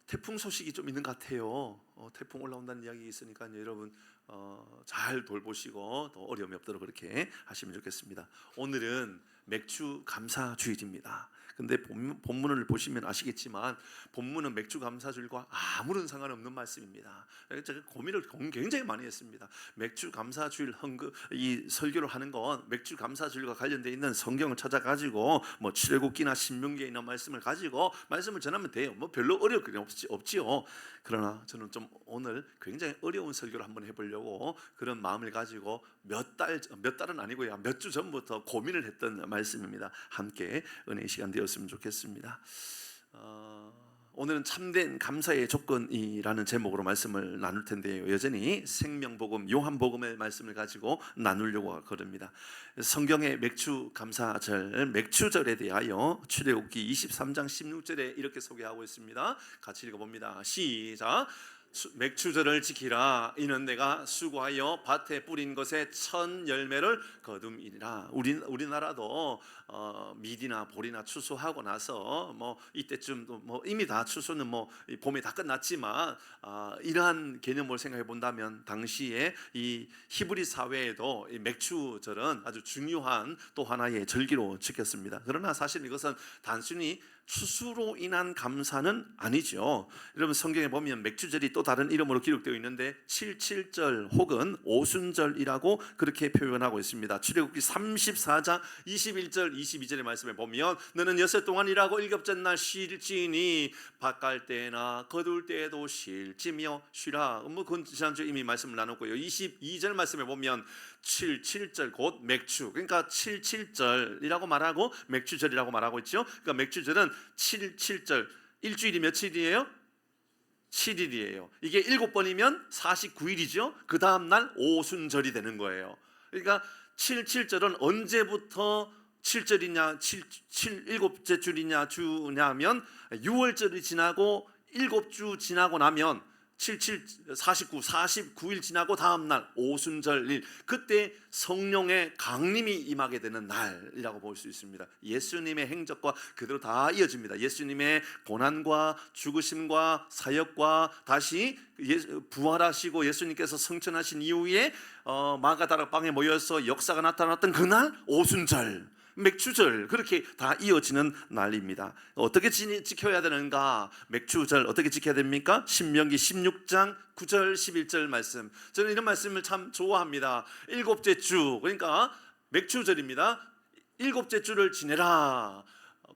태풍 소식이 좀 있는 것 같아요. 태풍 올라온다는 이야기 있으니까 여러분 잘 돌보시고 또 어려움이 없도록 그렇게 하시면 좋겠습니다. 오늘은 맥주 감사 주일입니다. 근데 본문을 보시면 아시겠지만 본문은 맥주 감사주일과 아무런 상관없는 말씀입니다. 제가 고민을 굉장히 많이 했습니다. 맥주 감사주일 이 설교를 하는 건 맥주 감사주일과 관련되어 있는 성경을 찾아가지고 뭐 출애굽기나 신명기에 있는 말씀을 가지고 말씀을 전하면 돼요. 뭐 별로 어려울 게 없지요. 그러나 저는 좀 오늘 굉장히 어려운 설교를 한번 해보려고 그런 마음을 가지고 몇 달은 아니고요, 몇 주 전부터 고민을 했던 말씀입니다. 함께 은혜의 시간 되었으면 좋겠습니다. 오늘은 참된 감사의 조건이라는 제목으로 말씀을 나눌 텐데요, 여전히 생명복음 요한복음의 말씀을 가지고 나누려고 하거든요. 성경의 맥주 감사절, 맥주절에 대하여 출애굽기 23장 16절에 이렇게 소개하고 있습니다. 같이 읽어봅니다. 시작. 맥주절을 지키라. 이는 내가 수고하여 밭에 뿌린 것에 첫 열매를 거둠이니라. 우리나라도 미디나 보리나 추수하고 나서 뭐 이때쯤도 뭐 이미 다 추수는 뭐 봄이 다 끝났지만 이러한 개념을 생각해 본다면 당시에 이 히브리 사회에도 이 맥주절은 아주 중요한 또 하나의 절기로 지켰습니다. 그러나 사실 이것은 단순히 추수로 인한 감사는 아니죠. 여러분 성경에 보면 맥주절이 또 다른 이름으로 기록되어 있는데 칠칠절 혹은 오순절이라고 그렇게 표현하고 있습니다. 출애굽기 34장 21절 22절의 말씀에 보면 너는 여섯 동안 일하고 일곱째 날 쉴지니 밭 갈 때나 거둘 때에도 쉴지며 쉬라. 뭐 그건 지난주에 이미 말씀을 나눴고요. 22절 말씀에 보면 77절 곧 맥주, 그러니까 77절이라고 말하고 맥주절이라고 말하고 있죠. 그러니까 맥주절은 77절, 일주일이 며칠이에요? 7일이에요. 이게 7번이면 49일이죠. 그 다음 날 오순절이 되는 거예요. 그러니까 77절은 언제부터 7절이냐, 7일째 줄이냐 주냐면 6월절이 지나고 7주 지나고 나면 49일 지나고 다음 날 오순절일, 그때 성령의 강림이 임하게 되는 날이라고 볼 수 있습니다. 예수님의 행적과 그대로 다 이어집니다. 예수님의 고난과 죽으심과 사역과 다시 부활하시고 예수님께서 승천하신 이후에 마가다락 방에 모여서 역사가 나타났던 그날 오순절, 맥주절, 그렇게 다 이어지는 날입니다. 어떻게 지켜야 되는가? 맥주절 어떻게 지켜야 됩니까? 신명기 16장 9절 11절 말씀, 저는 이런 말씀을 참 좋아합니다. 일곱째 주, 그러니까 맥주절입니다. 일곱째 주를 지내라.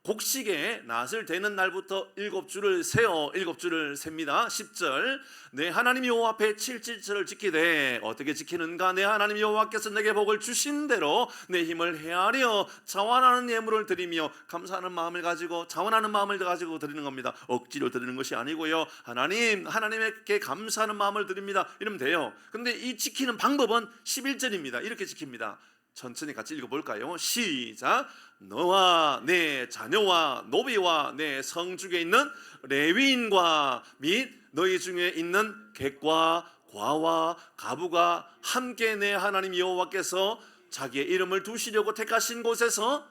곡식에 낫을 대는 날부터 7주를 세어 7주를 셉니다. 10절 내 하나님 여호와 앞에 7질서를 지키되 어떻게 지키는가? 내 하나님 여호와께서 내게 복을 주신 대로 내 힘을 헤아려 자원하는 예물을 드리며 감사하는 마음을 가지고, 자원하는 마음을 가지고 드리는 겁니다. 억지로 드리는 것이 아니고요, 하나님에게 감사하는 마음을 드립니다. 이러면 돼요. 근데 이 지키는 방법은 11절입니다. 이렇게 지킵니다. 천천히 같이 읽어볼까요? 시작. 너와 내 자녀와 노비와 내 성중에 있는 레위인과 및 너희 중에 있는 객과 과와 가부가 함께 내 하나님 여호와께서 자기의 이름을 두시려고 택하신 곳에서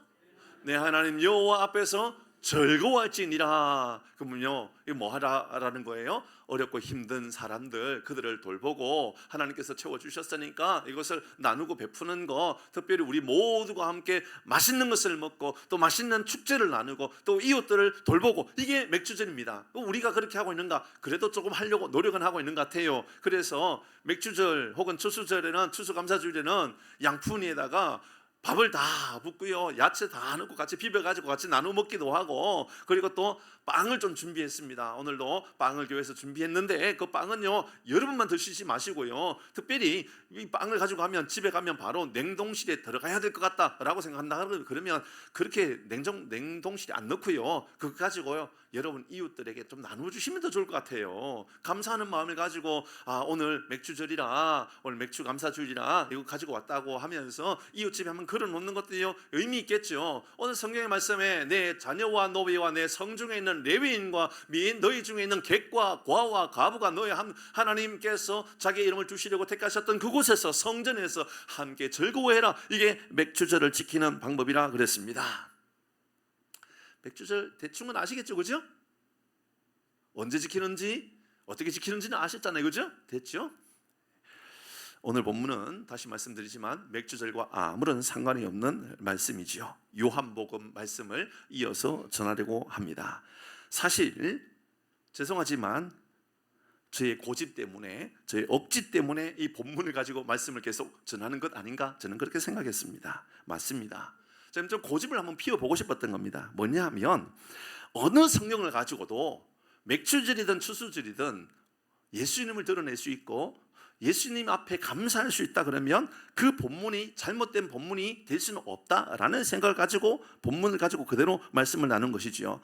내 하나님 여호와 앞에서 즐거워할지니라. 그러면요, 이거 뭐 하라라는 거예요? 어렵고 힘든 사람들, 그들을 돌보고 하나님께서 채워주셨으니까 이것을 나누고 베푸는 거, 특별히 우리 모두가 함께 맛있는 것을 먹고 또 맛있는 축제를 나누고 또 이웃들을 돌보고, 이게 맥주절입니다. 우리가 그렇게 하고 있는가? 그래도 조금 하려고 노력은 하고 있는 것 같아요. 그래서 맥주절 혹은 추수절에는, 추수감사주일에는 양푼에다가 밥을 다 붓고요, 야채 다 넣고 같이 비벼가지고 같이 나눠 먹기도 하고, 그리고 또 빵을 좀 준비했습니다. 오늘도 빵을 교회에서 준비했는데 그 빵은요, 여러분만 드시지 마시고요, 특별히 이 빵을 가지고 가면 집에 가면 바로 냉동실에 들어가야 될 것 같다라고 생각한다 그러면 그렇게 냉동실에 안 넣고요, 그거 가지고요 여러분 이웃들에게 좀 나눠주시면 더 좋을 것 같아요. 감사하는 마음을 가지고 오늘 맥주절이라, 오늘 맥주 감사주일이라 이거 가지고 왔다고 하면서 이웃집에 한번 걸어놓는 것도요 의미 있겠죠. 오늘 성경의 말씀에 내 자녀와 노비와 내 성중에 있는 레위인과 및 너희 중에 있는 객과 과와 가부가 너희 하나님께서 자기의 이름을 두시려고 택하셨던 그곳에서, 성전에서 함께 즐거워해라. 이게 맥주절을 지키는 방법이라 그랬습니다. 맥주절 대충은 아시겠죠, 그죠? 언제 지키는지 어떻게 지키는지는 아셨잖아요. 그죠? 됐죠? 오늘 본문은 다시 말씀드리지만 맥주절과 아무런 상관이 없는 말씀이지요. 요한복음 말씀을 이어서 전하려고 합니다. 사실 죄송하지만 저의 고집 때문에, 저의 억지 때문에 이 본문을 가지고 말씀을 계속 전하는 것 아닌가? 저는 그렇게 생각했습니다. 맞습니다. 저는 좀 고집을 한번 피워보고 싶었던 겁니다. 뭐냐 하면 어느 성령을 가지고도 맥주절이든 추수절이든 예수님을 드러낼 수 있고 예수님 앞에 감사할 수 있다 그러면 그 본문이 잘못된 본문이 될 수는 없다라는 생각을 가지고 본문을 가지고 그대로 말씀을 나눈 것이지요.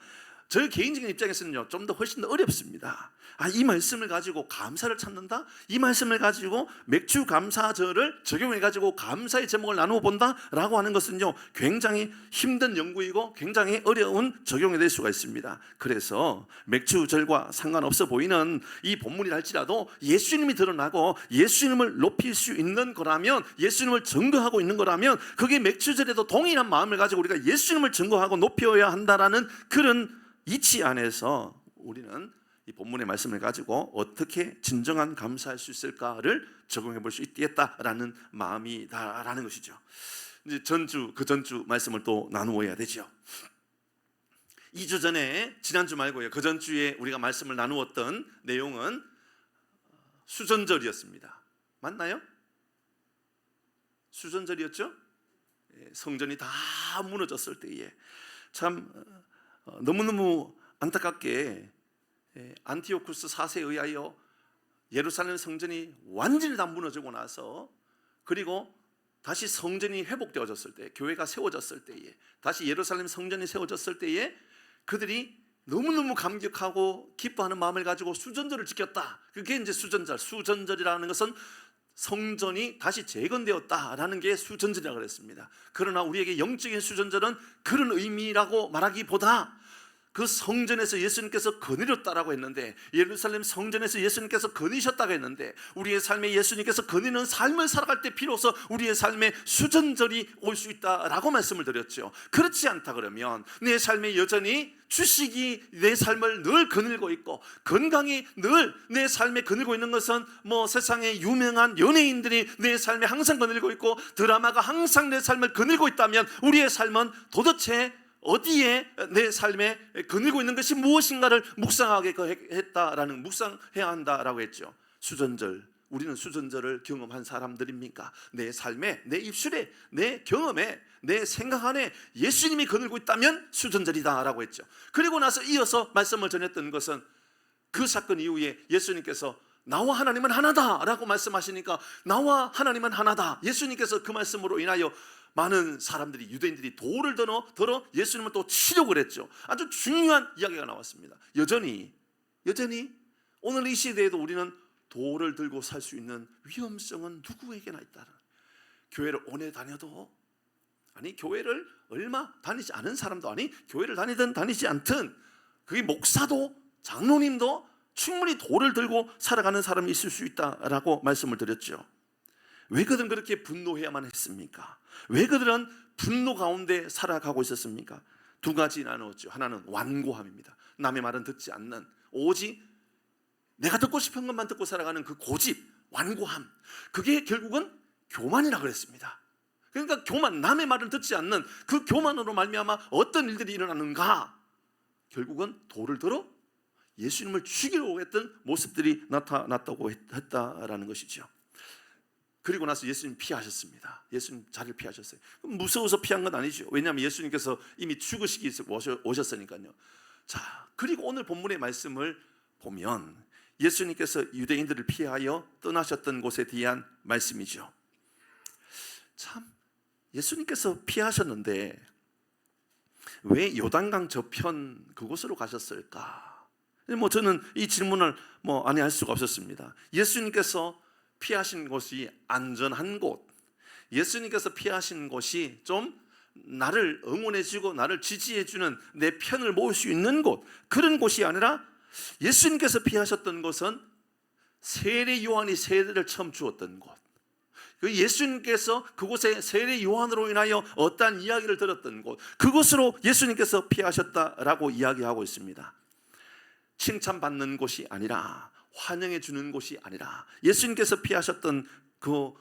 저희 개인적인 입장에서는요, 좀 더 훨씬 더 어렵습니다. 이 말씀을 가지고 감사를 찾는다? 이 말씀을 가지고 맥주 감사절을 적용해가지고 감사의 제목을 나누어 본다라고 하는 것은요, 굉장히 힘든 연구이고 굉장히 어려운 적용이 될 수가 있습니다. 그래서 맥주절과 상관없어 보이는 이 본문이라 할지라도 예수님이 드러나고 예수님을 높일 수 있는 거라면, 예수님을 증거하고 있는 거라면 그게 맥주절에도 동일한 마음을 가지고 우리가 예수님을 증거하고 높여야 한다라는 그런 이치 안에서 우리는 이 본문의 말씀을 가지고 어떻게 진정한 감사할 수 있을까를 적용해 볼 수 있겠다라는 마음이다라는 것이죠. 이제 그 전주 말씀을 또 나누어야 되죠. 2주 전에, 지난주 말고요, 그 전주에 우리가 말씀을 나누었던 내용은 수전절이었습니다. 맞나요? 수전절이었죠? 성전이 다 무너졌을 때에 참 너무너무 안타깝게 안티오쿠스 4세에 의하여 예루살렘 성전이 완전히 다 무너지고 나서, 그리고 다시 성전이 회복되어졌을 때, 교회가 세워졌을 때에, 다시 예루살렘 성전이 세워졌을 때에 그들이 너무너무 감격하고 기뻐하는 마음을 가지고 수전절을 지켰다. 그게 이제 수전절이라는 것은 성전이 다시 재건되었다라는 게 수전절이라고 그랬습니다. 그러나 우리에게 영적인 수전절은 그런 의미라고 말하기보다 그 성전에서 예수님께서 거느렸다라고 했는데, 예루살렘 성전에서 예수님께서 거니셨다고 했는데, 우리의 삶에 예수님께서 거니는 삶을 살아갈 때 비로소 우리의 삶에 수전절이 올 수 있다라고 말씀을 드렸죠. 그렇지 않다 그러면 내 삶에 여전히 주식이 내 삶을 늘 거닐고 있고, 건강이 늘 내 삶에 거닐고 있는 것은 세상에 유명한 연예인들이 내 삶에 항상 거닐고 있고, 드라마가 항상 내 삶을 거닐고 있다면 우리의 삶은 도대체 어디에 내 삶에 거닐고 있는 것이 무엇인가를 묵상하게 했다라는, 묵상해야 한다라고 했죠. 수전절, 우리는 수전절을 경험한 사람들입니까? 내 삶에, 내 입술에, 내 경험에, 내 생각 안에 예수님이 거닐고 있다면 수전절이다라고 했죠. 그리고 나서 이어서 말씀을 전했던 것은 그 사건 이후에 예수님께서 나와 하나님은 하나다라고 말씀하시니까, 나와 하나님은 하나다, 예수님께서 그 말씀으로 인하여 많은 사람들이, 유대인들이 돌을 들어 예수님을 또 치려고 그랬죠. 아주 중요한 이야기가 나왔습니다. 여전히 오늘 이 시대에도 우리는 돌을 들고 살 수 있는 위험성은 누구에게나 있다. 교회를 오래 다녀도, 아니 교회를 얼마 다니지 않은 사람도, 아니 교회를 다니든 다니지 않든, 그게 목사도 장로님도 충분히 돌을 들고 살아가는 사람이 있을 수 있다라고 말씀을 드렸죠. 왜 그들은 그렇게 분노해야만 했습니까? 왜 그들은 분노 가운데 살아가고 있었습니까? 두 가지 나누었죠. 하나는 완고함입니다. 남의 말은 듣지 않는, 오직 내가 듣고 싶은 것만 듣고 살아가는 그 고집, 완고함, 그게 결국은 교만이라고 그랬습니다. 그러니까 교만, 남의 말을 듣지 않는 그 교만으로 말미암아 어떤 일들이 일어나는가? 결국은 돌을 들어 예수님을 죽이려고 했던 모습들이 나타났다고 했다라는 것이죠. 그리고 나서 예수님 피하셨습니다. 예수님 자리를 피하셨어요. 무서워서 피한 건 아니죠. 왜냐하면 예수님께서 이미 죽으시기 위해서 오셨으니까요. 자, 그리고 오늘 본문의 말씀을 보면 예수님께서 유대인들을 피하여 떠나셨던 곳에 대한 말씀이죠. 참, 예수님께서 피하셨는데 왜 요단강 저편 그곳으로 가셨을까? 저는 이 질문을 안 할 수가 없었습니다. 예수님께서 피하신 곳이 안전한 곳, 예수님께서 피하신 곳이 좀 나를 응원해주고 나를 지지해주는, 내 편을 모을 수 있는 곳, 그런 곳이 아니라 예수님께서 피하셨던 곳은 세례 요한이 세례를 처음 주었던 곳, 그 예수님께서 그곳에 세례 요한으로 인하여 어떠한 이야기를 들었던 곳, 그곳으로 예수님께서 피하셨다라고 이야기하고 있습니다. 칭찬받는 곳이 아니라, 환영해 주는 곳이 아니라, 예수님께서 피하셨던 그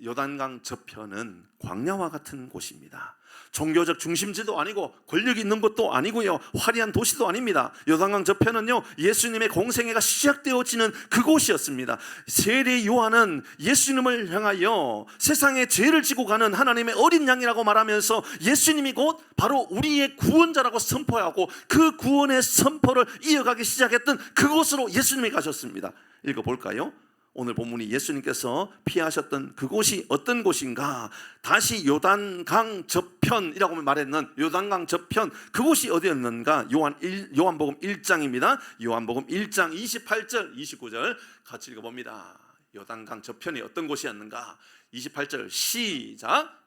요단강 저편은 광야와 같은 곳입니다. 종교적 중심지도 아니고 권력이 있는 것도 아니고요, 화려한 도시도 아닙니다. 요단강 저편은요, 예수님의 공생애가 시작되어지는 그곳이었습니다. 세례 요한은 예수님을 향하여 세상의 죄를 지고 가는 하나님의 어린 양이라고 말하면서 예수님이 곧 바로 우리의 구원자라고 선포하고 그 구원의 선포를 이어가기 시작했던 그곳으로 예수님이 가셨습니다. 읽어볼까요? 오늘 본문이 예수님께서 피하셨던 그곳이 어떤 곳인가? 다시 요단강 저편이라고 말했는 요단강 저편, 그곳이 어디였는가? 요한복음 1장입니다. 요한복음 1장 28절 29절 같이 읽어봅니다. 요단강 저편이 어떤 곳이었는가? 28절 시작.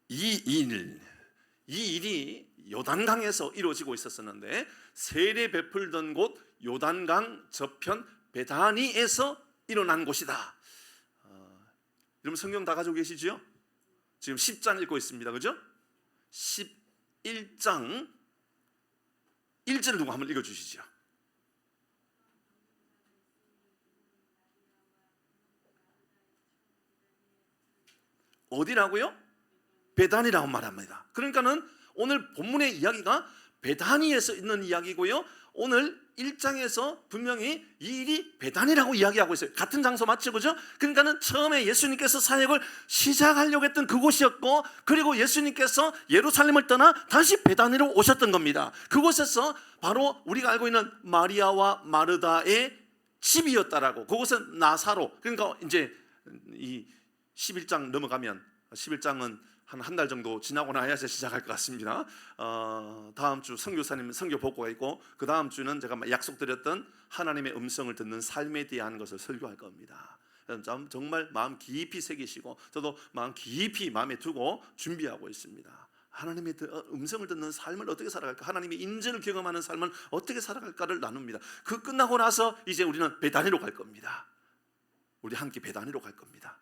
이 일이 요단강에서 이루어지고 있었는데, 세례 베풀던 곳 요단강 저편 베다니에서 일어난 곳이다. 여러분 성경 다 가지고 계시죠? 지금 10장 읽고 있습니다. 그죠? 11장 1절을 두고 한번 읽어주시죠. 어디라고요? 베다니라고 말합니다. 그러니까는 오늘 본문의 이야기가 베다니에서 있는 이야기고요, 오늘 1장에서 분명히 이 일이 베다니라고 이야기하고 있어요. 같은 장소 맞죠? 그죠? 그러니까는 처음에 예수님께서 사역을 시작하려고 했던 그곳이었고, 그리고 예수님께서 예루살렘을 떠나 다시 베다니로 오셨던 겁니다. 그곳에서 바로 우리가 알고 있는 마리아와 마르다의 집이었다라고, 그곳은 나사로, 그러니까 이제 이 11장 넘어가면, 11장은 한 달 정도 지나고 나야 시작할 것 같습니다. 다음 주 선교사님 선교 복고가 있고, 그 다음 주는 제가 약속드렸던 하나님의 음성을 듣는 삶에 대한 것을 설교할 겁니다. 정말 마음 깊이 새기시고, 저도 마음 깊이 마음에 두고 준비하고 있습니다. 하나님의 음성을 듣는 삶을 어떻게 살아갈까, 하나님의 인재를 경험하는 삶을 어떻게 살아갈까를 나눕니다. 그 끝나고 나서 이제 우리는 베다니로 갈 겁니다. 우리 함께 베다니로 갈 겁니다.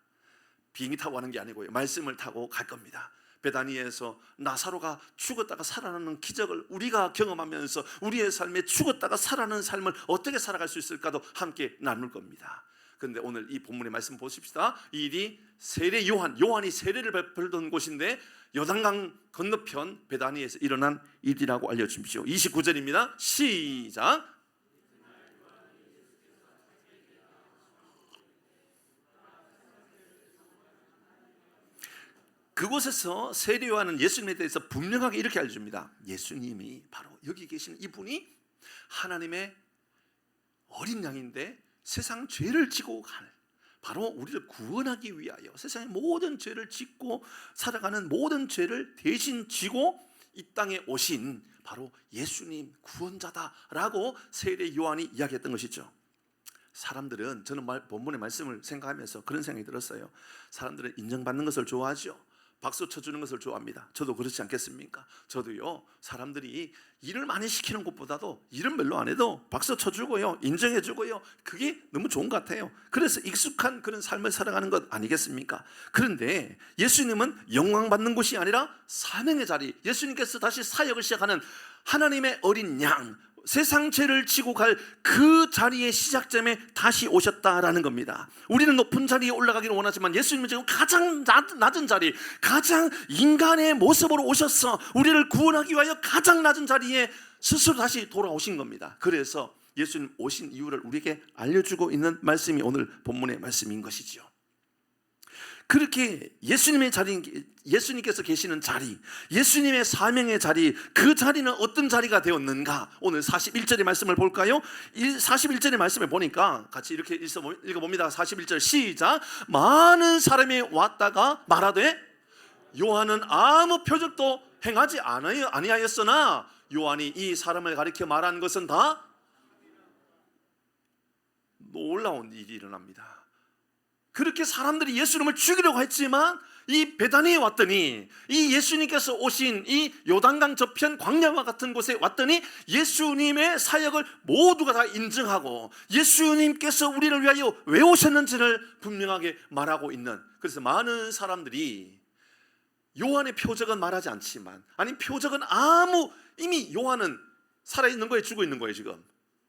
비행기 타고 가는 게 아니고요, 말씀을 타고 갈 겁니다. 베다니에서 나사로가 죽었다가 살아나는 기적을 우리가 경험하면서 우리의 삶에 죽었다가 살아나는 삶을 어떻게 살아갈 수 있을까도 함께 나눌 겁니다. 그런데 오늘 이 본문의 말씀 보십시다. 이 일이 세례 요한이 세례를 베풀던 곳인데, 요단강 건너편 베다니에서 일어난 일이라고 알려주십시오. 29절입니다. 시작. 그곳에서 세례 요한은 예수님에 대해서 분명하게 이렇게 알려줍니다. 예수님이 바로 여기 계신 이분이 하나님의 어린 양인데 세상 죄를 지고 갈, 바로 우리를 구원하기 위하여 세상의 모든 죄를 짓고 살아가는 모든 죄를 대신 지고 이 땅에 오신 바로 예수님 구원자다라고 세례 요한이 이야기했던 것이죠. 사람들은, 저는 본문의 말씀을 생각하면서 그런 생각이 들었어요. 사람들은 인정받는 것을 좋아하죠. 박수 쳐주는 것을 좋아합니다. 저도 그렇지 않겠습니까? 저도요, 사람들이 일을 많이 시키는 것보다도 일은 별로 안 해도 박수 쳐주고요, 인정해주고요, 그게 너무 좋은 것 같아요. 그래서 익숙한 그런 삶을 살아가는 것 아니겠습니까? 그런데 예수님은 영광받는 곳이 아니라 사명의 자리, 예수님께서 다시 사역을 시작하는 하나님의 어린 양, 세상 죄를 지고 갈 그 자리의 시작점에 다시 오셨다라는 겁니다. 우리는 높은 자리에 올라가기를 원하지만 예수님은 지금 가장 낮은 자리, 가장 인간의 모습으로 오셔서 우리를 구원하기 위하여 가장 낮은 자리에 스스로 다시 돌아오신 겁니다. 그래서 예수님 오신 이유를 우리에게 알려주고 있는 말씀이 오늘 본문의 말씀인 것이죠. 그렇게 예수님께서 계시는 자리, 예수님의 사명의 자리, 그 자리는 어떤 자리가 되었는가? 오늘 41절의 말씀을 볼까요? 41절의 말씀을 보니까 같이 이렇게 읽어봅니다. 41절 시작. 많은 사람이 왔다가 말하되 요한은 아무 표적도 행하지 아니하였으나 요한이 이 사람을 가리켜 말한 것은 다 놀라운 일이 일어납니다. 그렇게 사람들이 예수님을 죽이려고 했지만 이 베다니에 왔더니, 이 예수님께서 오신 이 요단강 저편 광야와 같은 곳에 왔더니 예수님의 사역을 모두가 다 인정하고 예수님께서 우리를 위하여 왜 오셨는지를 분명하게 말하고 있는, 그래서 많은 사람들이 요한의 표적은 말하지 않지만, 아니 표적은 이미 요한은 살아있는 거예요, 죽어 있는 거예요? 지금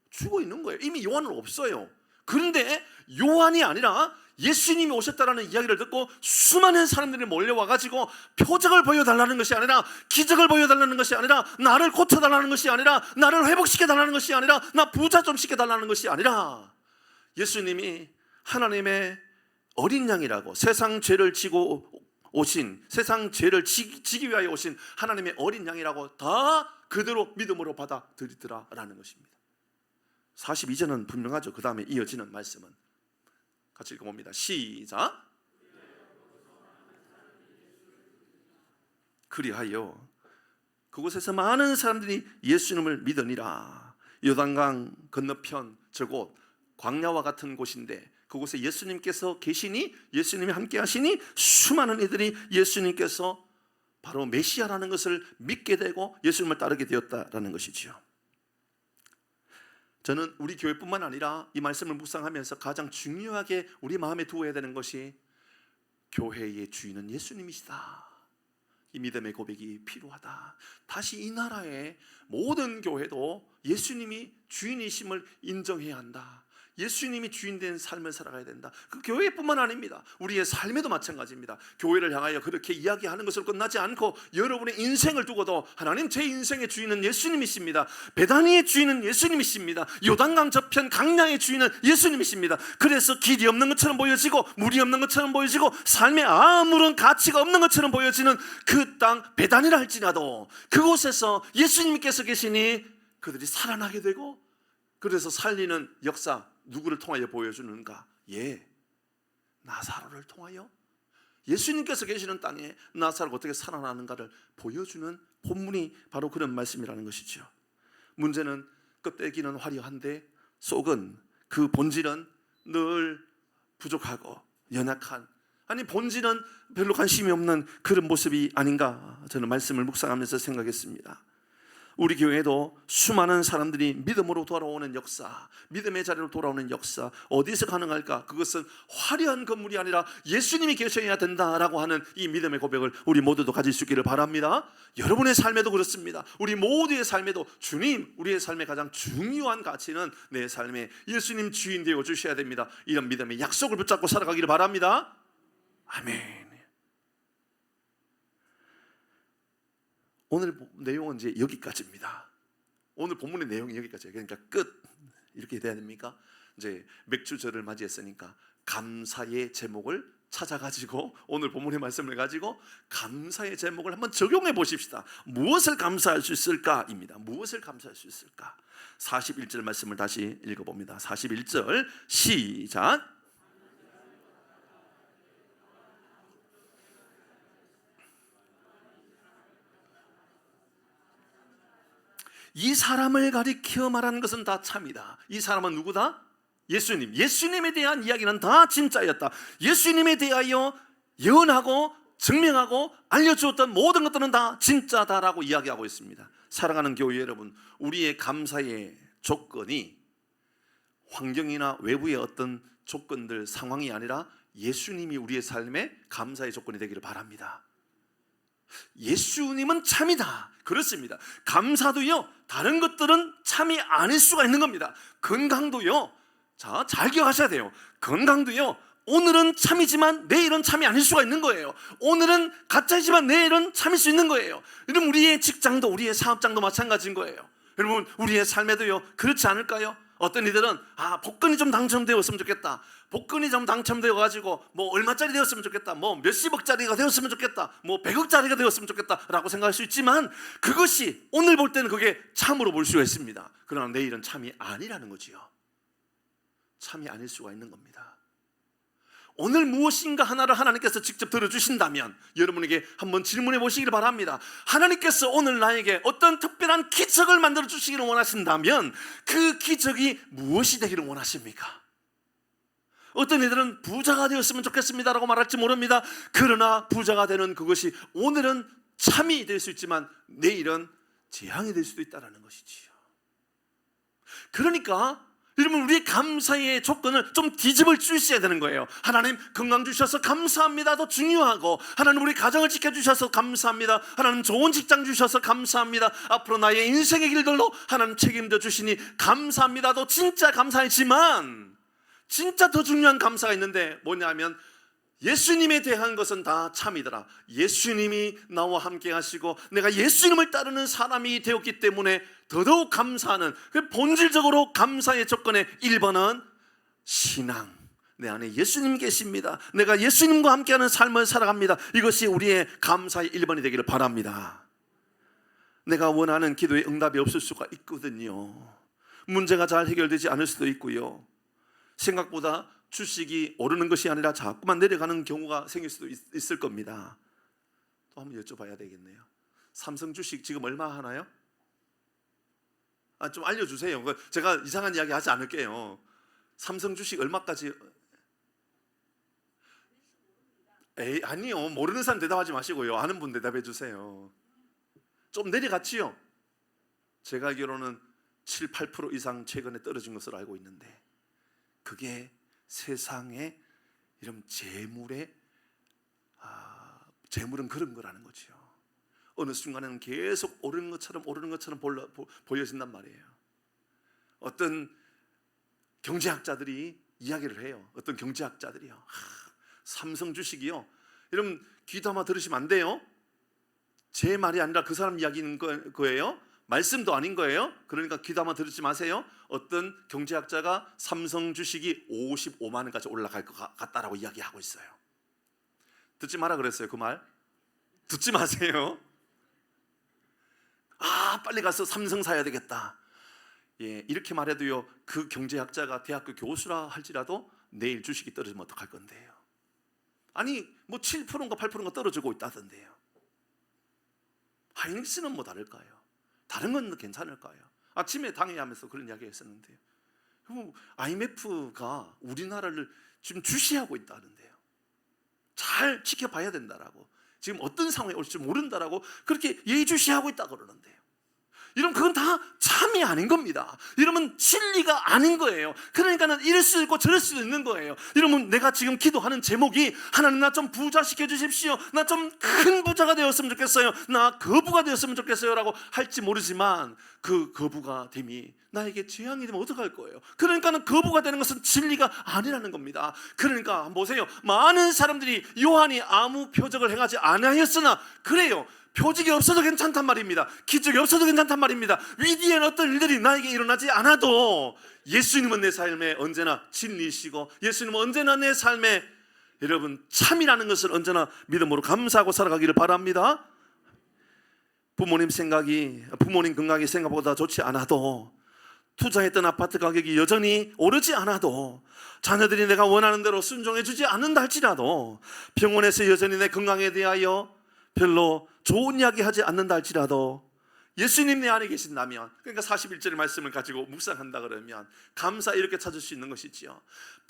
죽어 있는 거예요. 이미 요한은 없어요. 그런데 요한이 아니라 예수님이 오셨다라는 이야기를 듣고 수많은 사람들이 몰려와가지고 표적을 보여달라는 것이 아니라, 기적을 보여달라는 것이 아니라, 나를 고쳐달라는 것이 아니라, 나를 회복시켜달라는 것이 아니라, 나 부자 좀 시켜달라는 것이 아니라, 예수님이 하나님의 어린 양이라고, 세상 죄를 지고 오신, 세상 죄를 지기 위하여 오신 하나님의 어린 양이라고 다 그대로 믿음으로 받아들이더라라는 것입니다. 42절은 분명하죠. 그 다음에 이어지는 말씀은 같이 읽어봅니다. 시작. 그리하여 그곳에서 많은 사람들이 예수님을 믿으니라. 요단강 건너편 저곳 광야와 같은 곳인데 그곳에 예수님께서 계시니, 예수님이 함께 하시니 수많은 이들이 예수님께서 바로 메시아라는 것을 믿게 되고 예수님을 따르게 되었다라는 것이지요. 저는 우리 교회뿐만 아니라 이 말씀을 묵상하면서 가장 중요하게 우리 마음에 두어야 되는 것이, 교회의 주인은 예수님이시다, 이 믿음의 고백이 필요하다. 다시 이 나라의 모든 교회도 예수님이 주인이심을 인정해야 한다. 예수님이 주인된 삶을 살아가야 된다. 그 교회뿐만 아닙니다. 우리의 삶에도 마찬가지입니다. 교회를 향하여 그렇게 이야기하는 것으로 끝나지 않고 여러분의 인생을 두고도, 하나님 제 인생의 주인은 예수님이십니다. 베다니의 주인은 예수님이십니다. 요단강 저편 강야의 주인은 예수님이십니다. 그래서 길이 없는 것처럼 보여지고 물이 없는 것처럼 보여지고 삶에 아무런 가치가 없는 것처럼 보여지는 그 땅 베다니라 할지라도 그곳에서 예수님께서 계시니 그들이 살아나게 되고, 그래서 살리는 역사 누구를 통하여 보여주는가? 나사로를 통하여 예수님께서 계시는 땅에 나사로가 어떻게 살아나는가를 보여주는 본문이 바로 그런 말씀이라는 것이죠. 문제는 껍데기는 화려한데 속은, 그 본질은 늘 부족하고 연약한, 아니 본질은 별로 관심이 없는 그런 모습이 아닌가, 저는 말씀을 묵상하면서 생각했습니다. 우리 교회도 수많은 사람들이 믿음으로 돌아오는 역사, 믿음의 자리로 돌아오는 역사, 어디서 가능할까? 그것은 화려한 건물이 아니라 예수님이 계셔야 된다라고 하는 이 믿음의 고백을 우리 모두도 가질 수 있기를 바랍니다. 여러분의 삶에도 그렇습니다. 우리 모두의 삶에도 주님, 우리의 삶의 가장 중요한 가치는 내 삶에 예수님 주인 되어 주셔야 됩니다. 이런 믿음의 약속을 붙잡고 살아가기를 바랍니다. 아멘. 오늘 내용은 이제 여기까지입니다. 오늘 본문의 내용이 여기까지예요. 그러니까 끝, 이렇게 돼야 됩니까? 이제 맥주절을 맞이했으니까 감사의 제목을 찾아가지고 오늘 본문의 말씀을 가지고 감사의 제목을 한번 적용해 보십시다. 무엇을 감사할 수 있을까입니다. 무엇을 감사할 수 있을까? 41절 말씀을 다시 읽어봅니다. 41절 시작. 이 사람을 가리켜 말하는 것은 다 참이다. 이 사람은 누구다? 예수님. 예수님에 대한 이야기는 다 진짜였다. 예수님에 대하여 예언하고 증명하고 알려주었던 모든 것들은 다 진짜다라고 이야기하고 있습니다. 사랑하는 교회 여러분, 우리의 감사의 조건이 환경이나 외부의 어떤 조건들, 상황이 아니라 예수님이 우리의 삶의 감사의 조건이 되기를 바랍니다. 예수님은 참이다. 그렇습니다. 감사도요, 다른 것들은 참이 아닐 수가 있는 겁니다. 건강도요, 자, 잘 기억하셔야 돼요. 건강도요, 오늘은 참이지만 내일은 참이 아닐 수가 있는 거예요. 오늘은 가짜이지만 내일은 참일 수 있는 거예요. 여러분, 우리의 직장도, 우리의 사업장도 마찬가지인 거예요. 여러분, 우리의 삶에도요, 그렇지 않을까요? 어떤 이들은 복권이 좀 당첨되었으면 좋겠다. 복권이 좀 당첨되어가지고 뭐 얼마짜리 되었으면 좋겠다. 뭐 몇십억짜리가 되었으면 좋겠다. 뭐 100억짜리가 되었으면 좋겠다라고 생각할 수 있지만, 그것이 오늘 볼 때는 그게 참으로 볼 수가 있습니다. 그러나 내일은 참이 아니라는 거지요. 참이 아닐 수가 있는 겁니다. 오늘 무엇인가 하나를 하나님께서 직접 들어주신다면 여러분에게 한번 질문해 보시기를 바랍니다. 하나님께서 오늘 나에게 어떤 특별한 기적을 만들어 주시기를 원하신다면 그 기적이 무엇이 되기를 원하십니까? 어떤 이들은 부자가 되었으면 좋겠습니다라고 말할지 모릅니다. 그러나 부자가 되는 그것이 오늘은 참이 될 수 있지만 내일은 재앙이 될 수도 있다는 것이지요. 그러니까 여러분, 우리 감사의 조건을 좀 뒤집어 주셔야 되는 거예요. 하나님 건강 주셔서 감사합니다도 중요하고, 하나님 우리 가정을 지켜주셔서 감사합니다, 하나님 좋은 직장 주셔서 감사합니다, 앞으로 나의 인생의 길들로 하나님 책임져 주시니 감사합니다도 진짜 감사이지만, 진짜 더 중요한 감사가 있는데 뭐냐면, 예수님에 대한 것은 다 참이더라. 예수님이 나와 함께 하시고 내가 예수님을 따르는 사람이 되었기 때문에 더더욱 감사하는, 본질적으로 감사의 조건의 1번은 신앙. 내 안에 예수님 계십니다, 내가 예수님과 함께하는 삶을 살아갑니다. 이것이 우리의 감사의 1번이 되기를 바랍니다. 내가 원하는 기도에 응답이 없을 수가 있거든요. 문제가 잘 해결되지 않을 수도 있고요. 생각보다 주식이 오르는 것이 아니라 자꾸만 내려가는 경우가 생길 수도 있을 겁니다. 또 한번 여쭤봐야 되겠네요. 삼성 주식 지금 얼마 하나요? 좀 알려주세요. 제가 이상한 이야기 하지 않을게요. 삼성 주식 얼마까지? 아니요, 모르는 사람 대답하지 마시고요, 아는 분 대답해 주세요. 좀 내려갔지요? 제가 알기로는 7, 8% 이상 최근에 떨어진 것으로 알고 있는데, 그게 세상에 이런 재물은 그런 거라는 거죠. 어느 순간에는 계속 오르는 것처럼 보여진단 말이에요. 어떤 경제학자들이 이야기를 해요. 어떤 경제학자들이요, 삼성 주식이요, 여러분 귀담아 들으시면 안 돼요. 제 말이 아니라 그 사람 이야기인 거예요. 말씀도 아닌 거예요. 그러니까 귀담아 듣지 마세요. 어떤 경제학자가 삼성 주식이 55만 원까지 올라갈 것 같다라고 이야기하고 있어요. 듣지 마라 그랬어요. 그 말 듣지 마세요. 빨리 가서 삼성 사야 되겠다, 이렇게 말해도요, 그 경제학자가 대학교 교수라 할지라도 내일 주식이 떨어지면 어떡할 건데요. 아니 뭐 7%인가 8%인가 떨어지고 있다던데요. 하이닉스는 뭐 다를까요? 다른 건 괜찮을까요? 아침에 당회하면서 그런 이야기 했었는데요. IMF가 우리나라를 지금 주시하고 있다는데요. 잘 지켜봐야 된다라고, 지금 어떤 상황이 올지 모른다라고 그렇게 예의주시하고 있다 그러는데요. 이러면 그건 다 참이 아닌 겁니다. 이러면 진리가 아닌 거예요. 그러니까는 이럴 수도 있고 저럴 수도 있는 거예요. 이러면 내가 지금 기도하는 제목이, 하나님 나 좀 부자 시켜주십시오, 나 좀 큰 부자가 되었으면 좋겠어요, 나 거부가 되었으면 좋겠어요 라고 할지 모르지만, 그 거부가 됨이 나에게 재앙이 되면 어떡할 거예요. 그러니까는 거부가 되는 것은 진리가 아니라는 겁니다. 그러니까 한번 보세요. 많은 사람들이 요한이 아무 표적을 행하지 아니하였으나, 그래요, 표적이 없어도 괜찮단 말입니다. 기적이 없어도 괜찮단 말입니다. 위대한 어떤 일들이 나에게 일어나지 않아도 예수님은 내 삶에 언제나 진리시고, 예수님은 언제나 내 삶에 여러분 참이라는 것을 언제나 믿음으로 감사하고 살아가기를 바랍니다. 부모님 건강이 생각보다 좋지 않아도, 투자했던 아파트 가격이 여전히 오르지 않아도, 자녀들이 내가 원하는 대로 순종해 주지 않는다 할지라도, 병원에서 여전히 내 건강에 대하여 별로 좋은 이야기 하지 않는다 할지라도, 예수님 내 안에 계신다면, 그러니까 41절의 말씀을 가지고 묵상한다 그러면 감사 이렇게 찾을 수 있는 것이지요.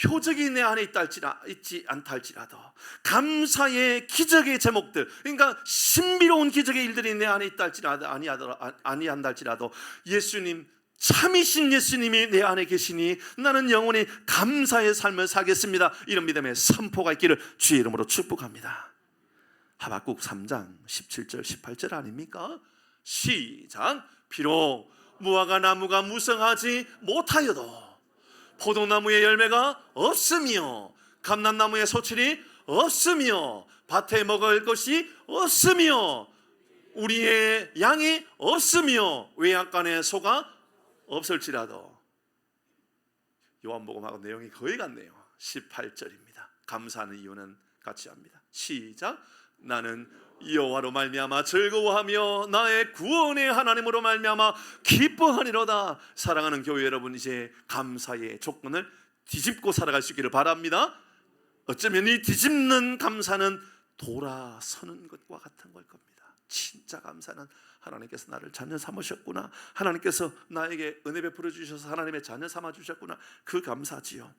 표적이 내 안에 있지 않다 할지라도, 감사의 기적의 제목들, 그러니까 신비로운 기적의 일들이 내 안에 있다 할지라도, 아니한다 할지라도, 예수님, 참이신 예수님이 내 안에 계시니 나는 영원히 감사의 삶을 살겠습니다, 이런 믿음의 선포가 있기를 주의 이름으로 축복합니다. 하박국 3장 17절 18절 아닙니까? 시작. 비록 무화과 나무가 무성하지 못하여도, 포도나무의 열매가 없으며 감람나무의 소출이 없으며 밭에 먹을 것이 없으며 우리의 양이 없으며 외양간에 소가 없을지라도, 요한복음하고 내용이 거의 같네요. 18절입니다. 감사하는 이유는 같이 합니다. 시작. 나는 여호와로 말미암아 즐거워하며 나의 구원의 하나님으로 말미암아 기뻐하리로다. 사랑하는 교회 여러분, 이제 감사의 조건을 뒤집고 살아갈 수 있기를 바랍니다. 어쩌면 이 뒤집는 감사는 돌아서는 것과 같은 걸 겁니다. 진짜 감사는 하나님께서 나를 자녀 삼으셨구나, 하나님께서 나에게 은혜 베풀어 주셔서 하나님의 자녀 삼아 주셨구나, 그 감사지요.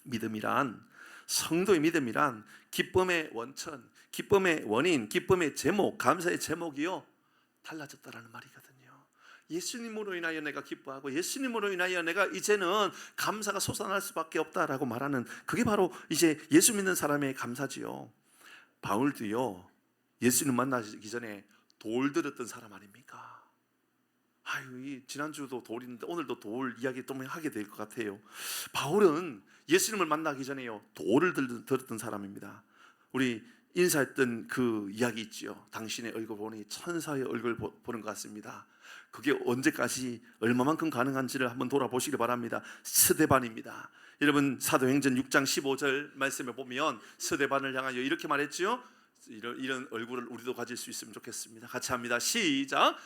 믿음이란, 성도의 믿음이란 기쁨의 원천, 기쁨의 원인, 기쁨의 제목, 감사의 제목이요 달라졌다라는 말이거든요. 예수님으로 인하여 내가 기뻐하고 예수님으로 인하여 내가 이제는 감사가 솟아날 수밖에 없다라고 말하는, 그게 바로 이제 예수 믿는 사람의 감사지요. 바울도요, 예수님 만나기 전에 돌 들었던 사람 아닙니까? 아유, 지난주도 돌인데 오늘도 돌 이야기 또 하게 될 것 같아요. 바울은 예수님을 만나기 전에요, 돌을 들었던 사람입니다. 우리 인사했던 그 이야기 있지요. 당신의 얼굴 보니 천사의 얼굴 보는 것 같습니다. 그게 언제까지 얼마만큼 가능한지를 한번 돌아보시기 바랍니다. 스데반입니다. 여러분, 사도행전 6장 15절 말씀에 보면 스데반을 향하여 이렇게 말했지요. 이런 얼굴을 우리도 가질 수 있으면 좋겠습니다. 같이 합니다. 시작.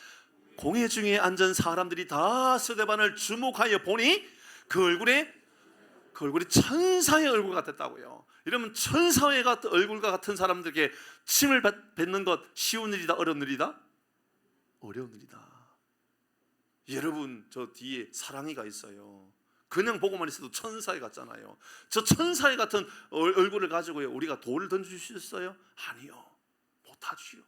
공회 중에 앉은 사람들이 다 스데반을 주목하여 보니 그 얼굴이 천사의 얼굴 같았다고요. 이러면 천사의 얼굴과 같은 사람들에게 침을 뱉는 것 쉬운 일이다, 어려운 일이다? 어려운 일이다. 여러분, 저 뒤에 사랑이가 있어요. 그냥 보고만 있어도 천사의 같잖아요. 저 천사의 같은 얼굴을 가지고요, 우리가 돌을 던질 수 있어요? 아니요, 못하지요.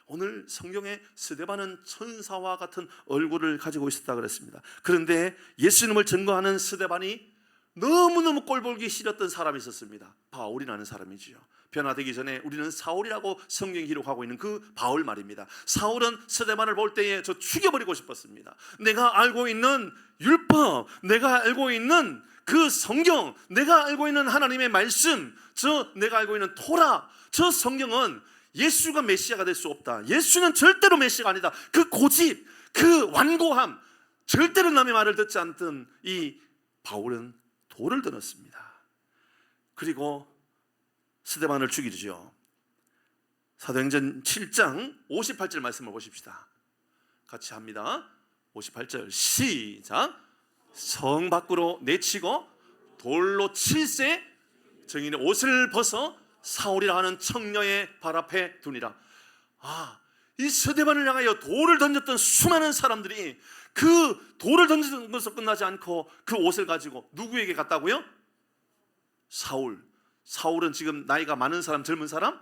오늘 성경에 스데반은 천사와 같은 얼굴을 가지고 있었다 그랬습니다. 그런데 예수님을 증거하는 스데반이 너무너무 꼴보기 싫었던 사람이 있었습니다. 바울이라는 사람이지요. 변화되기 전에 우리는 사울이라고 성경이 기록하고 있는 그 바울 말입니다. 사울은 스데반을 볼 때에 저 죽여버리고 싶었습니다. 내가 알고 있는 율법, 내가 알고 있는 그 성경, 내가 알고 있는 하나님의 말씀, 내가 알고 있는 토라, 저 성경은 예수가 메시아가 될 수 없다. 예수는 절대로 메시아가 아니다. 그 고집, 그 완고함, 절대로 남의 말을 듣지 않던 이 바울은 돌을 들었습니다. 그리고 스데반을 죽이죠. 사도행전 7장 58절 말씀을 보십시다. 같이 합니다. 58절 시작. 성 밖으로 내치고 돌로 칠세 증인의 옷을 벗어 사울이라 하는 청년의 발 앞에 두니라. 이 스데반을 향하여 돌을 던졌던 수많은 사람들이 그 돌을 던지는 것으로 끝나지 않고 그 옷을 가지고 누구에게 갔다고요? 사울은 지금 나이가 많은 사람, 젊은 사람?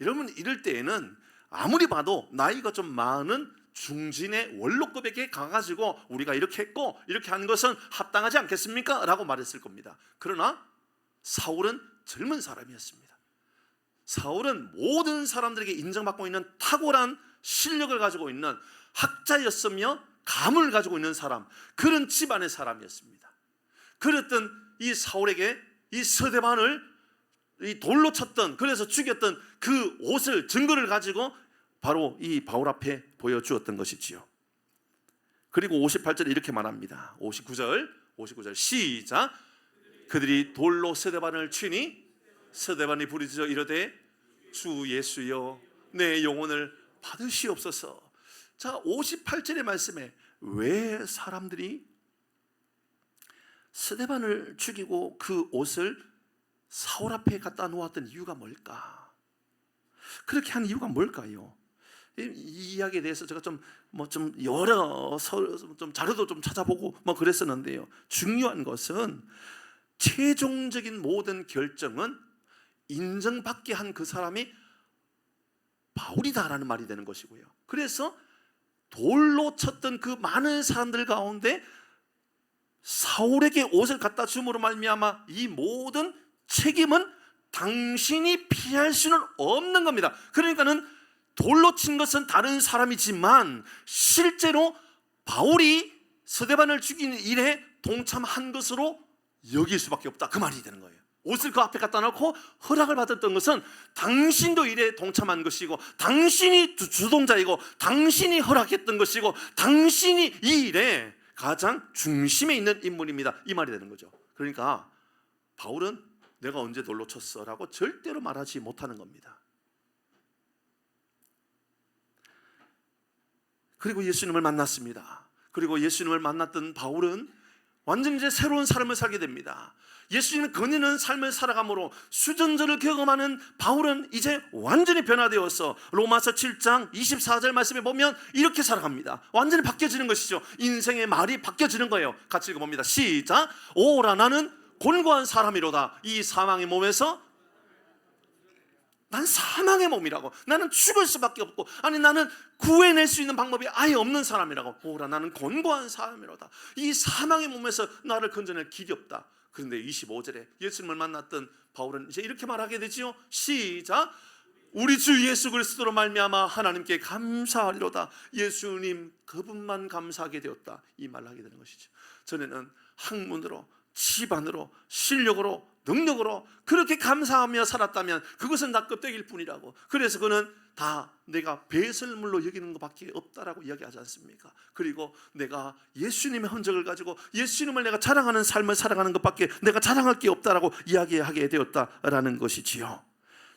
여러분, 이럴 때에는 아무리 봐도 나이가 좀 많은 중진의 원로급에게 가가지고 우리가 이렇게 했고 이렇게 하는 것은 합당하지 않겠습니까? 라고 말했을 겁니다. 그러나 사울은 젊은 사람이었습니다. 사울은 모든 사람들에게 인정받고 있는 탁월한 실력을 가지고 있는 학자였으며 감을 가지고 있는 사람, 그런 집안의 사람이었습니다. 그랬던 이 사울에게 이 스데반을 이 돌로 쳤던, 그래서 죽였던 그 옷을, 증거를 가지고 바로 이 바울 앞에 보여주었던 것이지요. 그리고 58절에 이렇게 말합니다. 59절 시작. 그들이 돌로 스데반을 치니 스데반이 부르짖어 이르되 주 예수여 내 영혼을 받으시옵소서. 자, 58절의 말씀에 왜 사람들이 스데반을 죽이고 그 옷을 사울 앞에 갖다 놓았던 이유가 뭘까? 그렇게 한 이유가 뭘까요? 이 이야기에 대해서 제가 좀 여러 자료도 좀 찾아보고 그랬었는데요. 중요한 것은 최종적인 모든 결정은 인정받게 한 그 사람이 바울이다라는 말이 되는 것이고요. 그래서 돌로 쳤던 그 많은 사람들 가운데 사울에게 옷을 갖다 줌으로 말미암아 이 모든 책임은 당신이 피할 수는 없는 겁니다. 그러니까는 돌로 친 것은 다른 사람이지만 실제로 바울이 스데반을 죽이는 일에 동참한 것으로 여길 수밖에 없다, 그 말이 되는 거예요. 옷을 그 앞에 갖다 놓고 허락을 받았던 것은 당신도 일에 동참한 것이고 당신이 주동자이고 당신이 허락했던 것이고 당신이 이 일에 가장 중심에 있는 인물입니다, 이 말이 되는 거죠. 그러니까 바울은 내가 언제 돌로 쳤어 라고 절대로 말하지 못하는 겁니다. 그리고 예수님을 만났습니다. 그리고 예수님을 만났던 바울은 완전히 이제 새로운 삶을 살게 됩니다. 예수님이 거니는 삶을 살아감으로 수전절을 경험하는 바울은 이제 완전히 변화되어서 로마서 7장 24절 말씀에 보면 이렇게 살아갑니다. 완전히 바뀌어지는 것이죠. 인생의 말이 바뀌어지는 거예요. 같이 읽어봅니다. 시작. 오라 나는 곤고한 사람이로다. 이 사망의 몸에서 난 사망의 몸이라고. 나는 죽을 수밖에 없고, 아니 나는 구해낼 수 있는 방법이 아예 없는 사람이라고. 오라, 나는 곤고한 사람이로다. 이 사망의 몸에서 나를 건져낼 길이 없다. 그런데 25절에 예수님을 만났던 바울은 이제 이렇게 말하게 되지요. 시작. 우리 주 예수 그리스도로 말미암아 하나님께 감사하리로다. 예수님 그분만 감사하게 되었다. 이 말을 하게 되는 것이죠. 전에는 학문으로, 집안으로, 실력으로, 능력으로 그렇게 감사하며 살았다면 그것은 다 껍데기일 뿐이라고. 그래서 그는 다 내가 배설물로 여기는 것밖에 없다라고 이야기하지 않습니까? 그리고 내가 예수님의 흔적을 가지고 예수님을 내가 자랑하는 삶을 살아가는 것밖에 내가 자랑할 게 없다라고 이야기하게 되었다라는 것이지요.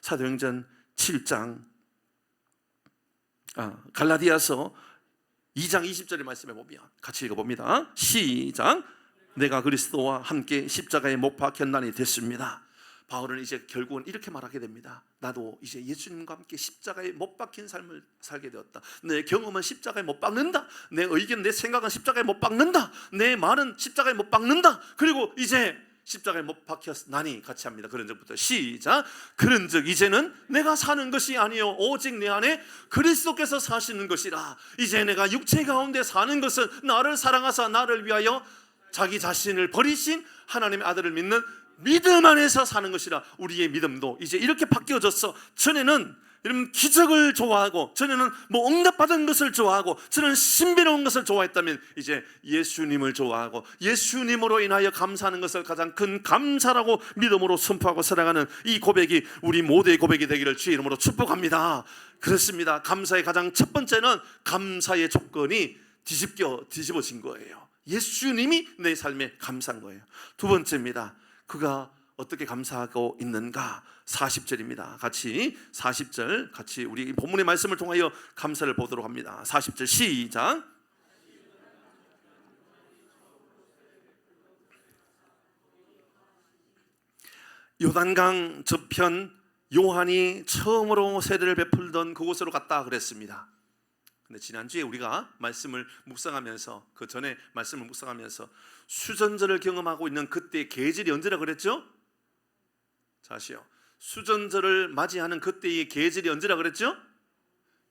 사도행전 7장 갈라디아서 2장 20절의 말씀에 보면 같이 읽어봅니다. 시작. 내가 그리스도와 함께 십자가에 못 박혔나니 됐습니다. 바울은 이제 결국은 이렇게 말하게 됩니다. 나도 이제 예수님과 함께 십자가에 못 박힌 삶을 살게 되었다. 내 경험은 십자가에 못 박는다. 내 의견, 내 생각은 십자가에 못 박는다. 내 말은 십자가에 못 박는다. 그리고 이제 십자가에 못 박혔나니 같이 합니다. 그런적부터 시작. 그런즉 이제는 내가 사는 것이 아니요 오직 내 안에 그리스도께서 사시는 것이라. 이제 내가 육체 가운데 사는 것은 나를 사랑하사 나를 위하여 자기 자신을 버리신 하나님의 아들을 믿는 믿음 안에서 사는 것이라. 우리의 믿음도 이제 이렇게 바뀌어졌어. 전에는 여러분 기적을 좋아하고, 전에는 뭐 응답받은 것을 좋아하고, 저는 신비로운 것을 좋아했다면 이제 예수님을 좋아하고 예수님으로 인하여 감사하는 것을 가장 큰 감사라고 믿음으로 선포하고 살아가는 이 고백이 우리 모두의 고백이 되기를 주의 이름으로 축복합니다. 그렇습니다. 감사의 가장 첫 번째는 감사의 조건이 뒤집어진 거예요. 예수님이 내 삶에 감사한 거예요. 두 번째입니다. 그가 어떻게 감사하고 있는가? 40절입니다. 같이 40절 같이 우리 본문의 말씀을 통하여 감사를 보도록 합니다. 40절 시작. 요단강 저편 요한이 처음으로 세례를 베풀던 그곳으로 갔다 그랬습니다. 근데 지난주에 우리가 말씀을 묵상하면서, 그 전에 말씀을 묵상하면서 수전절을 경험하고 있는 그때의 계절이 언제라 그랬죠? 자시요. 수전절을 맞이하는 그때의 계절이 언제라 그랬죠?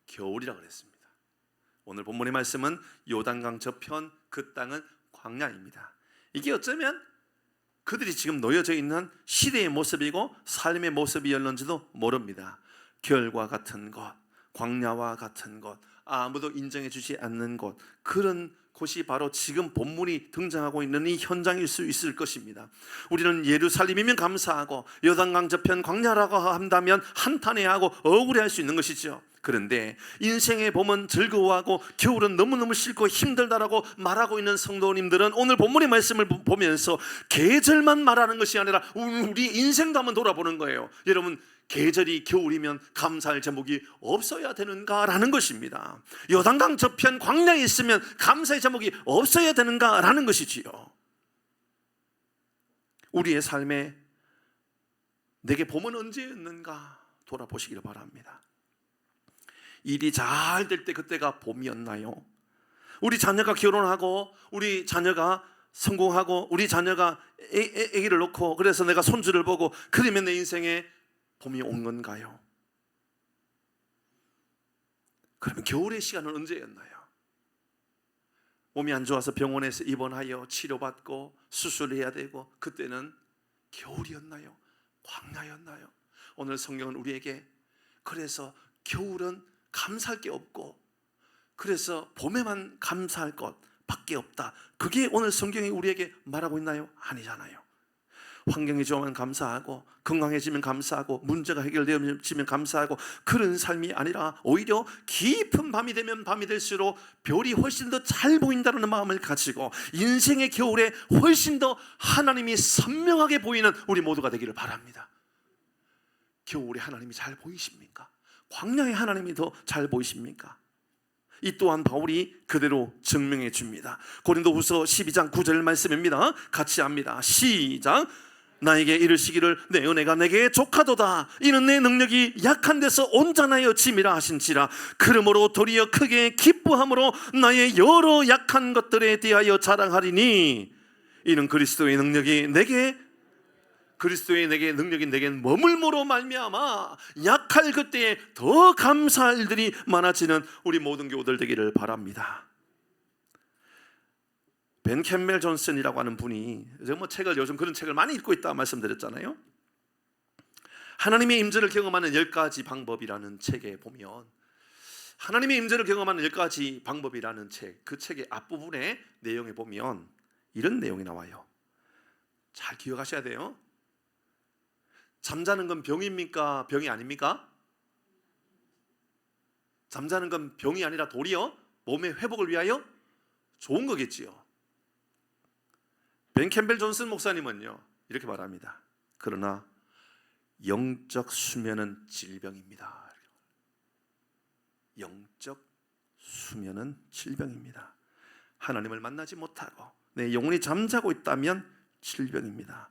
겨울이라 그랬습니다. 오늘 본문의 말씀은 요단강 저편 그 땅은 광야입니다. 이게 어쩌면 그들이 지금 놓여져 있는 시대의 모습이고 삶의 모습이었는지도 모릅니다. 겨울과 같은 곳, 광야와 같은 곳, 아무도 인정해 주지 않는 곳, 그런 곳이 바로 지금 본문이 등장하고 있는 이 현장일 수 있을 것입니다. 우리는 예루살렘이면 감사하고 요단강 저편 광야라고 한다면 한탄해하고 억울해할 수 있는 것이죠. 그런데 인생에 보면 즐거워하고 겨울은 너무너무 싫고 힘들다라고 말하고 있는 성도님들은 오늘 본문의 말씀을 보면서 계절만 말하는 것이 아니라 우리 인생도 한번 돌아보는 거예요. 여러분, 계절이 겨울이면 감사할 제목이 없어야 되는가라는 것입니다. 요단강 저편 광야에 있으면 감사의 제목이 없어야 되는가라는 것이지요. 우리의 삶에 내게 봄은 언제였는가 돌아보시기를 바랍니다. 일이 잘 될 때 그때가 봄이었나요? 우리 자녀가 결혼하고 우리 자녀가 성공하고 우리 자녀가 아기를 놓고 그래서 내가 손주를 보고 그러면 내 인생에 봄이 온 건가요? 그러면 겨울의 시간은 언제였나요? 몸이 안 좋아서 병원에서 입원하여 치료받고 수술해야 되고 그때는 겨울이었나요? 광야였나요? 오늘 성경은 우리에게 그래서 겨울은 감사할 게 없고 그래서 봄에만 감사할 것 밖에 없다. 그게 오늘 성경이 우리에게 말하고 있나요? 아니잖아요. 환경이 좋으면 감사하고 건강해지면 감사하고 문제가 해결되어지면 감사하고 그런 삶이 아니라 오히려 깊은 밤이 되면 밤이 될수록 별이 훨씬 더 잘 보인다는 마음을 가지고 인생의 겨울에 훨씬 더 하나님이 선명하게 보이는 우리 모두가 되기를 바랍니다. 겨울에 하나님이 잘 보이십니까? 광야에 하나님이 더 잘 보이십니까? 이 또한 바울이 그대로 증명해 줍니다. 고린도후서 12장 9절 말씀입니다. 같이 합니다. 시작. 나에게 이르시기를 내 은혜가 내게 족하도다. 이는 내 능력이 약한 데서 온전하여 짐이라 하신지라. 그러므로 도리어 크게 기뻐함으로 나의 여러 약한 것들에 대하여 자랑하리니 이는 그리스도의 능력이 내게 그리스도의 내게 능력이 내겐 머물므로 말미암아 약할 그때에 더 감사할 일들이 많아지는 우리 모든 교우들 되기를 바랍니다. 벤 캠벨 존슨이라고 하는 분이 책을 요즘 그런 책을 많이 읽고 있다 말씀드렸잖아요. 하나님의 임재를 경험하는 10가지 방법이라는 책에 보면 하나님의 임재를 경험하는 10가지 방법이라는 책, 그 책의 앞부분의 내용에 보면 이런 내용이 나와요. 잘 기억하셔야 돼요. 잠자는 건 병입니까? 병이 아닙니까? 잠자는 건 병이 아니라 도리어 몸의 회복을 위하여 좋은 거겠지요. 벤 캠벨 존슨 목사님은요 이렇게 말합니다. 그러나 영적 수면은 질병입니다. 영적 수면은 질병입니다. 하나님을 만나지 못하고 내 영혼이 잠자고 있다면 질병입니다.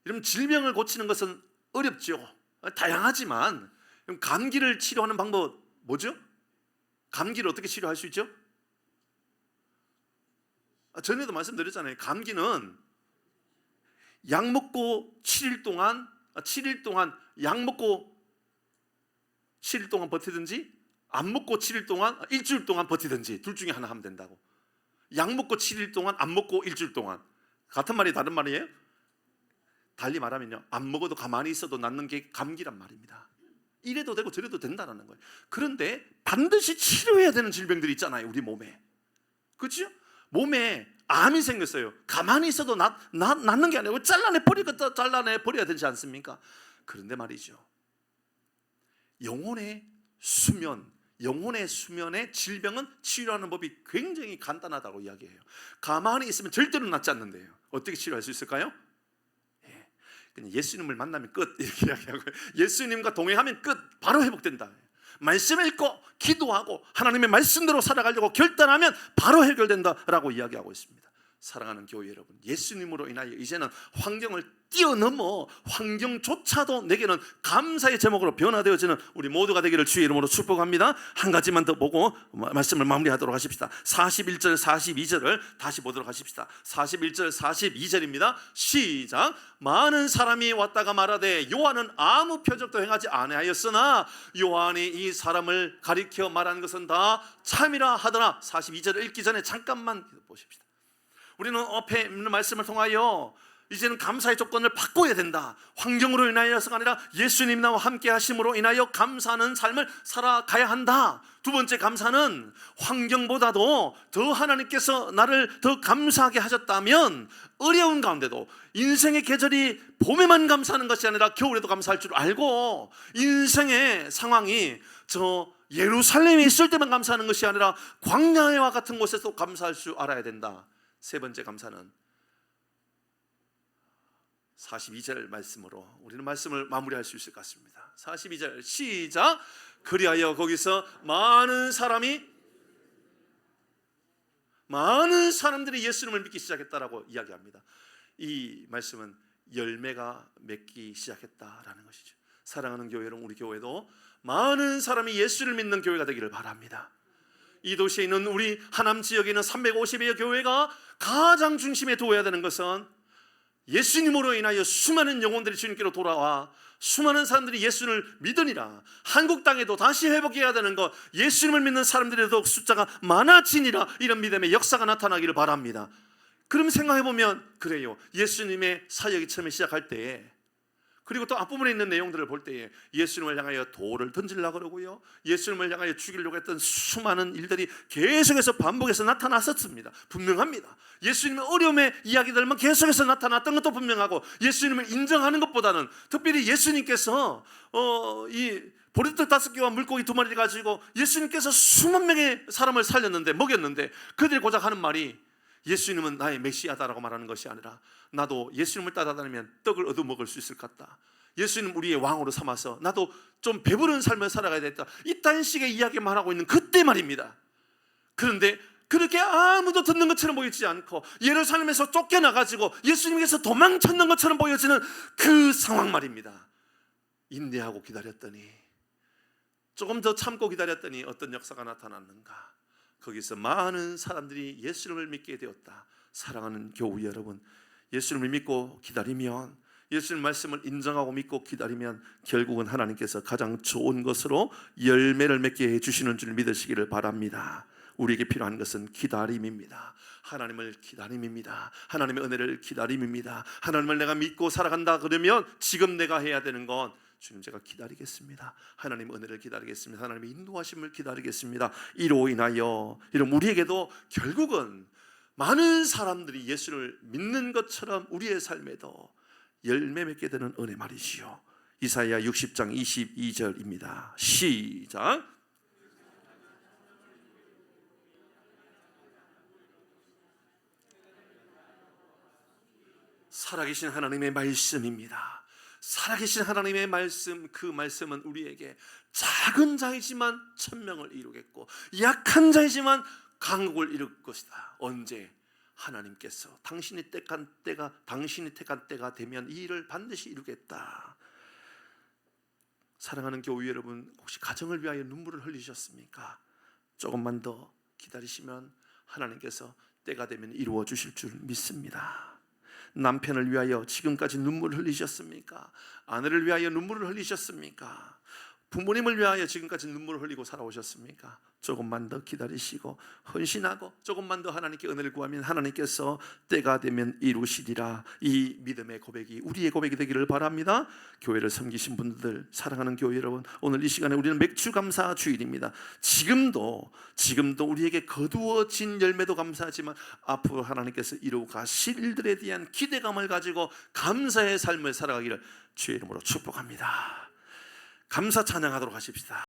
여러분, 질병을 고치는 것은 어렵죠. 다양하지만 감기를 치료하는 방법 뭐죠? 감기를 어떻게 치료할 수 있죠? 전에도 말씀드렸잖아요. 감기는 약 먹고 7일 동안 약 먹고 7일 동안 버티든지 안 먹고 7일 동안 일주일 동안 버티든지 둘 중에 하나 하면 된다고. 약 먹고 7일 동안 안 먹고 일주일 동안 같은 말이 다른 말이에요? 달리 말하면요, 안 먹어도 가만히 있어도 낫는 게 감기란 말입니다. 이래도 되고 저래도 된다는 거예요. 그런데 반드시 치료해야 되는 질병들이 있잖아요, 우리 몸에. 그렇죠? 몸에 암이 생겼어요. 가만히 있어도 낫는 게 아니고 잘라내 버려야 되지 않습니까? 그런데 말이죠, 영혼의 수면의 질병은 치료하는 법이 굉장히 간단하다고 이야기해요. 가만히 있으면 절대로 낫지 않는데요. 어떻게 치료할 수 있을까요? 예수님을 만나면 끝, 이렇게 이야기하고, 예수님과 동행하면 끝, 바로 회복된다. 말씀을 읽고 기도하고 하나님의 말씀대로 살아가려고 결단하면 바로 해결된다라고 이야기하고 있습니다. 사랑하는 교회 여러분, 예수님으로 인하여 이제는 환경을 뛰어넘어 환경조차도 내게는 감사의 제목으로 변화되어지는 우리 모두가 되기를 주의 이름으로 축복합니다. 한 가지만 더 보고 말씀을 마무리하도록 하십시다. 41절 42절을 다시 보도록 하십시다. 41절 42절입니다. 시작. 많은 사람이 왔다가 말하되 요한은 아무 표적도 행하지 아니하였으나 요한이 이 사람을 가리켜 말한 것은 다 참이라 하더라. 42절을 읽기 전에 잠깐만 보십시다. 우리는 앞에 있는 말씀을 통하여 이제는 감사의 조건을 바꿔야 된다. 환경으로 인하여서가 아니라 예수님 나와 함께 하심으로 인하여 감사하는 삶을 살아가야 한다. 두 번째 감사는 환경보다도 더 하나님께서 나를 더 감사하게 하셨다면 어려운 가운데도 인생의 계절이 봄에만 감사하는 것이 아니라 겨울에도 감사할 줄 알고 인생의 상황이 저 예루살렘에 있을 때만 감사하는 것이 아니라 광야와 같은 곳에서 감사할 줄 알아야 된다. 세 번째 감사는 42절 말씀으로 우리는 말씀을 마무리할 수 있을 것 같습니다. 42절 시작. 그리하여 거기서 많은 사람들이 예수님을 믿기 시작했다라고 이야기합니다. 이 말씀은 열매가 맺기 시작했다라는 것이죠. 사랑하는 교회 여러분, 우리 교회도 많은 사람이 예수를 믿는 교회가 되기를 바랍니다. 이 도시에 있는 우리 하남 지역에 있는 350여 교회가 가장 중심에 두어야 되는 것은 예수님으로 인하여 수많은 영혼들이 주님께로 돌아와 수많은 사람들이 예수를 믿으니라. 한국 땅에도 다시 회복해야 되는 것, 예수님을 믿는 사람들이 더욱 숫자가 많아지니라. 이런 믿음의 역사가 나타나기를 바랍니다. 그럼 생각해보면 그래요. 예수님의 사역이 처음에 시작할 때에, 그리고 또 앞부분에 있는 내용들을 볼 때에 예수님을 향하여 돌을 던지려고 그러고요, 예수님을 향하여 죽이려고 했던 수많은 일들이 계속해서 반복해서 나타났었습니다. 분명합니다. 예수님의 어려움의 이야기들만 계속해서 나타났던 것도 분명하고, 예수님을 인정하는 것보다는 특별히 예수님께서 이 보리떡 5개와 물고기 2마리를 가지고 예수님께서 수만 명의 사람을 살렸는데, 먹였는데, 그들이 고작 하는 말이 예수님은 나의 메시아다라고 말하는 것이 아니라 나도 예수님을 따라다니면 떡을 얻어먹을 수 있을 것 같다. 예수님 우리의 왕으로 삼아서 나도 좀 배부른 삶을 살아가야 되겠다. 이딴 식의 이야기만 하고 있는 그때 말입니다. 그런데 그렇게 아무도 듣는 것처럼 보이지 않고 예루살렘에서 쫓겨나가지고 예수님께서 도망쳤는 것처럼 보여지는 그 상황 말입니다. 인내하고 기다렸더니, 조금 더 참고 기다렸더니 어떤 역사가 나타났는가? 거기서 많은 사람들이 예수님을 믿게 되었다. 사랑하는 교우 여러분, 예수님을 믿고 기다리면, 예수님 말씀을 인정하고 믿고 기다리면 결국은 하나님께서 가장 좋은 것으로 열매를 맺게 해주시는 줄 믿으시기를 바랍니다. 우리에게 필요한 것은 기다림입니다. 하나님을 기다림입니다. 하나님의 은혜를 기다림입니다. 하나님을 내가 믿고 살아간다 그러면 지금 내가 해야 되는 건, 주님 제가 기다리겠습니다. 하나님의 은혜를 기다리겠습니다. 하나님의 인도하심을 기다리겠습니다. 이로 인하여 이런 우리에게도 결국은 많은 사람들이 예수를 믿는 것처럼 우리의 삶에도 열매 맺게 되는 은혜 말이지요. 이사야 60장 22절입니다. 시작. 살아계신 하나님의 말씀입니다. 살아계신 하나님의 말씀, 그 말씀은 우리에게 작은 자이지만 천명을 이루겠고 약한 자이지만 강국을 이룰 것이다. 언제? 하나님께서 당신이 택한 때가 되면 이 일을 반드시 이루겠다. 사랑하는 교회 여러분, 혹시 가정을 위하여 눈물을 흘리셨습니까? 조금만 더 기다리시면 하나님께서 때가 되면 이루어 주실 줄 믿습니다. 남편을 위하여 지금까지 눈물을 흘리셨습니까? 아내를 위하여 눈물을 흘리셨습니까? 부모님을 위하여 지금까지 눈물을 흘리고 살아오셨습니까? 조금만 더 기다리시고 헌신하고 조금만 더 하나님께 은혜를 구하면 하나님께서 때가 되면 이루시리라. 이 믿음의 고백이 우리의 고백이 되기를 바랍니다. 교회를 섬기신 분들, 사랑하는 교회 여러분, 오늘 이 시간에 우리는 맥주감사 주일입니다. 지금도 우리에게 거두어진 열매도 감사하지만 앞으로 하나님께서 이루어 가실 일들에 대한 기대감을 가지고 감사의 삶을 살아가기를 주의 이름으로 축복합니다. 감사 찬양하도록 하십시다.